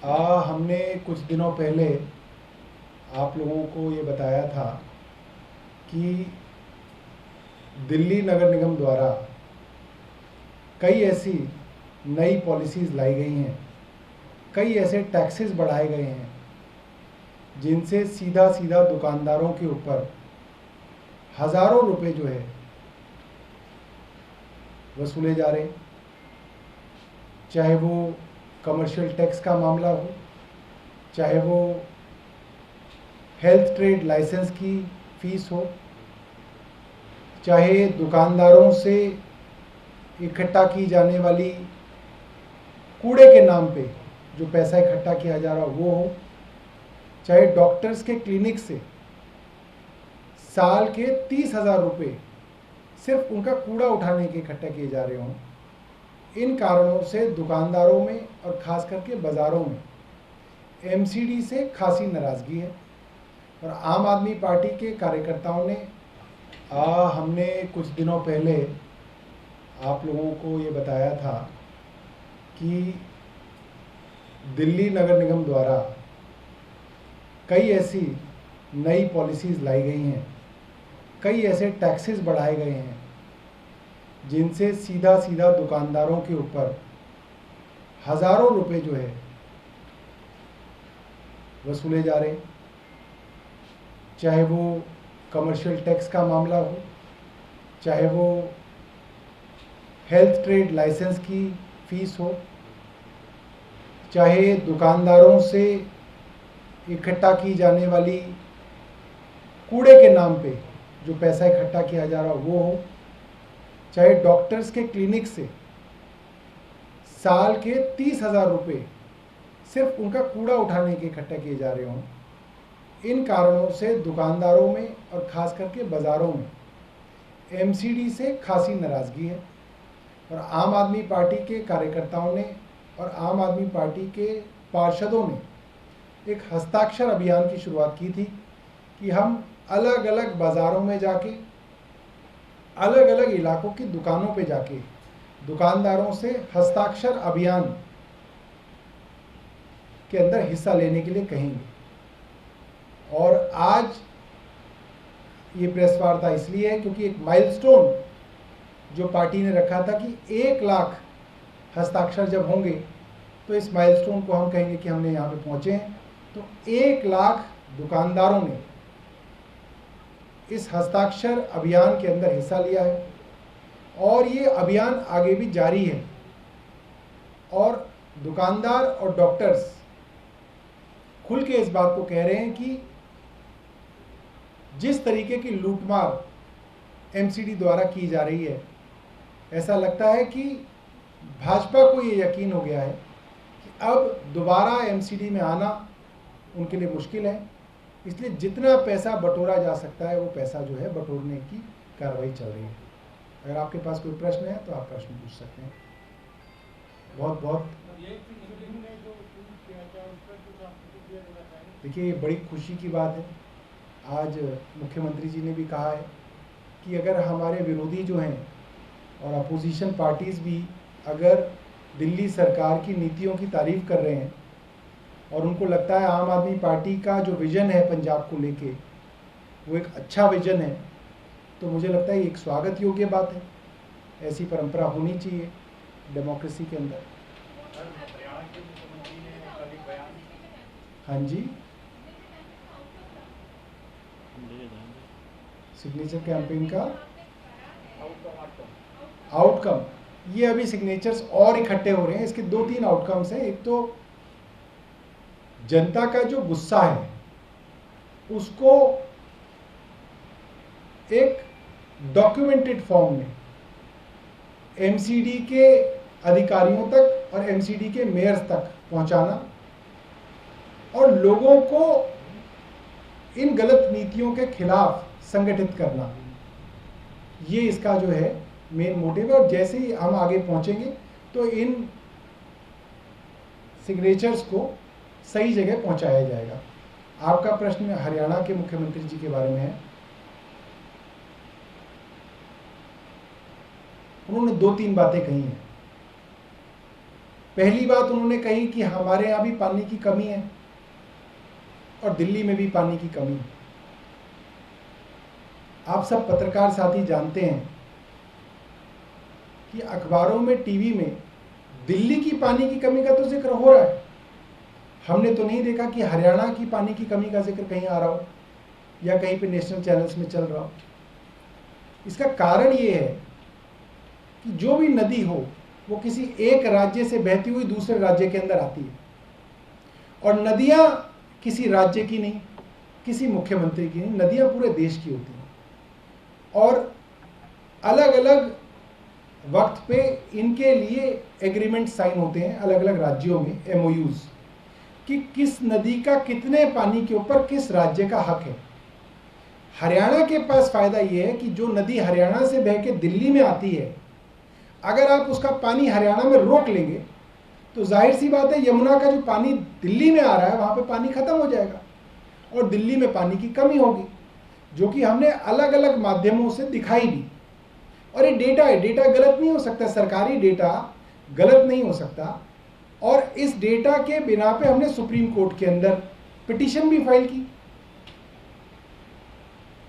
हमने कुछ दिनों पहले आप लोगों को ये बताया था कि दिल्ली नगर निगम द्वारा कई ऐसी नई पॉलिसीज़ लाई गई हैं, कई ऐसे टैक्सेस बढ़ाए गए हैं जिनसे सीधा सीधा दुकानदारों के ऊपर हज़ारों रुपए जो है वसूले जा रहे हैं। चाहे वो कमर्शियल टैक्स का मामला हो, चाहे वो हेल्थ ट्रेड लाइसेंस की फीस हो, चाहे दुकानदारों से इकट्ठा की जाने वाली कूड़े के नाम पे जो पैसा इकट्ठा किया जा रहा हो वो हो, चाहे डॉक्टर्स के क्लिनिक से साल के 30,000 रुपये सिर्फ उनका कूड़ा उठाने के इकट्ठा किए जा रहे हों। इन कारणों से दुकानदारों में और ख़ास करके बाज़ारों में एमसीडी से खासी नाराज़गी है और आम आदमी पार्टी के कार्यकर्ताओं ने हमने कुछ दिनों पहले आप लोगों को ये बताया था कि दिल्ली नगर निगम द्वारा कई ऐसी नई पॉलिसीज़ लाई गई हैं, कई ऐसे टैक्सेस बढ़ाए गए हैं जिनसे सीधा सीधा दुकानदारों के ऊपर हज़ारों रुपए जो है वसूले जा रहे हैं। चाहे वो कमर्शियल टैक्स का मामला हो, चाहे वो हेल्थ ट्रेड लाइसेंस की फीस हो, चाहे दुकानदारों से इकट्ठा की जाने वाली कूड़े के नाम पे जो पैसा इकट्ठा किया जा रहा हो वो हो, चाहे डॉक्टर्स के क्लिनिक से साल के 30,000 रुपये सिर्फ उनका कूड़ा उठाने के इकट्ठा किए जा रहे हों। इन कारणों से दुकानदारों में और ख़ास करके बाज़ारों में एमसीडी से खासी नाराज़गी है और आम आदमी पार्टी के कार्यकर्ताओं ने और आम आदमी पार्टी के पार्षदों ने एक हस्ताक्षर अभियान की शुरुआत की थी कि हम अलग अलग बाज़ारों में जाके अलग अलग इलाकों की दुकानों पे जाके दुकानदारों से हस्ताक्षर अभियान के अंदर हिस्सा लेने के लिए कहेंगे। और आज ये प्रेस वार्ता इसलिए है क्योंकि एक माइलस्टोन जो पार्टी ने रखा था कि 1 लाख हस्ताक्षर जब होंगे तो इस माइलस्टोन को हम कहेंगे कि हमने यहाँ पे पहुँचे हैं। तो 1 लाख दुकानदारों ने इस हस्ताक्षर अभियान के अंदर हिस्सा लिया है और ये अभियान आगे भी जारी है। और दुकानदार और डॉक्टर्स खुल के इस बात को कह रहे हैं कि जिस तरीके की लूटमार एमसीडी द्वारा की जा रही है, ऐसा लगता है कि भाजपा को ये यकीन हो गया है कि अब दोबारा एमसीडी में आना उनके लिए मुश्किल है, इसलिए जितना पैसा बटोरा जा सकता है वो पैसा जो है बटोरने की कार्रवाई चल रही है। अगर आपके पास कोई प्रश्न है तो आप प्रश्न पूछ सकते हैं। बहुत बहुत देखिए, ये बड़ी खुशी की बात है। आज मुख्यमंत्री जी ने भी कहा है कि अगर हमारे विरोधी जो हैं और अपोजिशन पार्टीज़ भी अगर दिल्ली सरकार की नीतियों की तारीफ़ कर रहे हैं और उनको लगता है आम आदमी पार्टी का जो विज़न है पंजाब को लेके वो एक अच्छा विज़न है, तो मुझे लगता है ये एक स्वागत योग्य बात है। ऐसी परंपरा होनी चाहिए डेमोक्रेसी के अंदर। हाँ जी, सिग्नेचर कैंपेन का आउटकम, ये अभी सिग्नेचर्स और इकट्ठे हो रहे हैं। इसके 2-3 आउटकम्स हैं। एक तो जनता का जो गुस्सा है उसको एक डॉक्यूमेंटेड फॉर्म में एमसीडी के अधिकारियों तक और एमसीडी के मेयर्स तक पहुंचाना और लोगों को इन गलत नीतियों के खिलाफ संगठित करना, ये इसका जो है मेन मोटिव है। और जैसे ही हम आगे पहुंचेंगे तो इन सिग्नेचर्स को सही जगह पहुंचाया जाएगा। आपका प्रश्न हरियाणा के मुख्यमंत्री जी के बारे में है। उन्होंने 2-3 बातें कही हैं। पहली बात उन्होंने कही कि हमारे यहाँ भी पानी की कमी है और दिल्ली में भी पानी की कमी है। आप सब पत्रकार साथी जानते हैं कि अखबारों में, टीवी में दिल्ली की पानी की कमी का तो जिक्र हो रहा है। हमने तो नहीं देखा कि हरियाणा की पानी की कमी का जिक्र कहीं आ रहा हो या कहीं पे नेशनल चैनल्स में चल रहा हो। इसका कारण ये है कि जो भी नदी हो वो किसी एक राज्य से बहती हुई दूसरे राज्य के अंदर आती है, और नदियां किसी राज्य की नहीं, किसी मुख्यमंत्री की नहीं, नदियां पूरे देश की होती हैं। और अलग अलग वक्त पे इनके लिए एग्रीमेंट साइन होते हैं अलग अलग राज्यों में, एमओयूज, कि किस नदी का कितने पानी के ऊपर किस राज्य का हक है। हरियाणा के पास फायदा यह है कि जो नदी हरियाणा से बह के दिल्ली में आती है, अगर आप उसका पानी हरियाणा में रोक लेंगे तो जाहिर सी बात है यमुना का जो पानी दिल्ली में आ रहा है वहां पे पानी खत्म हो जाएगा और दिल्ली में पानी की कमी होगी, जो कि हमने अलग अलग माध्यमों से दिखाई भी। और ये डेटा है, डेटा गलत नहीं हो सकता, सरकारी डेटा गलत नहीं हो सकता। और इस डेटा के बिना पे हमने सुप्रीम कोर्ट के अंदर पिटीशन भी फाइल की।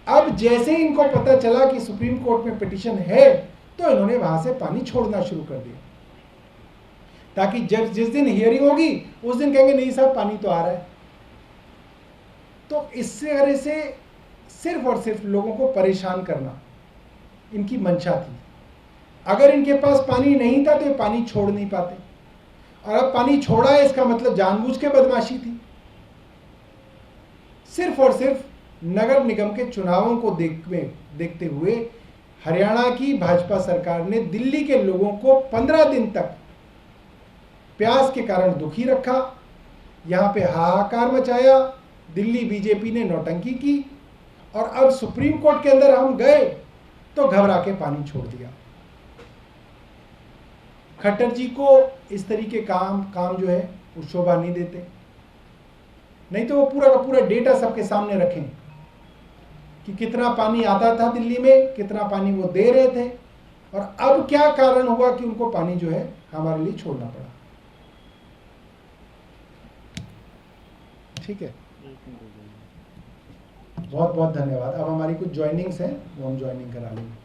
अब जैसे ही इनको पता चला कि सुप्रीम कोर्ट में पिटीशन है तो इन्होंने वहां से पानी छोड़ना शुरू कर दिया, ताकि जब जिस दिन हियरिंग होगी उस दिन कहेंगे नहीं साहब पानी तो आ रहा है। तो इससे तरह से सिर्फ और सिर्फ लोगों को परेशान करना इनकी मंशा थी। अगर इनके पास पानी नहीं था तो ये पानी छोड़ नहीं पाते, और अब पानी छोड़ा है इसका मतलब जानबूझ के बदमाशी थी। सिर्फ और सिर्फ नगर निगम के चुनावों को देखते हुए हरियाणा की भाजपा सरकार ने दिल्ली के लोगों को 15 दिन तक प्यास के कारण दुखी रखा, यहां पे हाहाकार मचाया, दिल्ली बीजेपी ने नौटंकी की, और अब सुप्रीम कोर्ट के अंदर हम गए तो घबरा के पानी छोड़ दिया। खट्टर जी को इस तरीके काम जो है वो शोभा नहीं देते, नहीं तो वो पूरा का पूरा डेटा सबके सामने रखें कि कितना पानी आता था दिल्ली में, कितना पानी वो दे रहे थे, और अब क्या कारण हुआ कि उनको पानी जो है हमारे लिए छोड़ना पड़ा। ठीक है, बहुत बहुत धन्यवाद। अब हमारी कुछ ज्वाइनिंग्स हैं, वो हम ज्वाइनिंग करा लेंगे।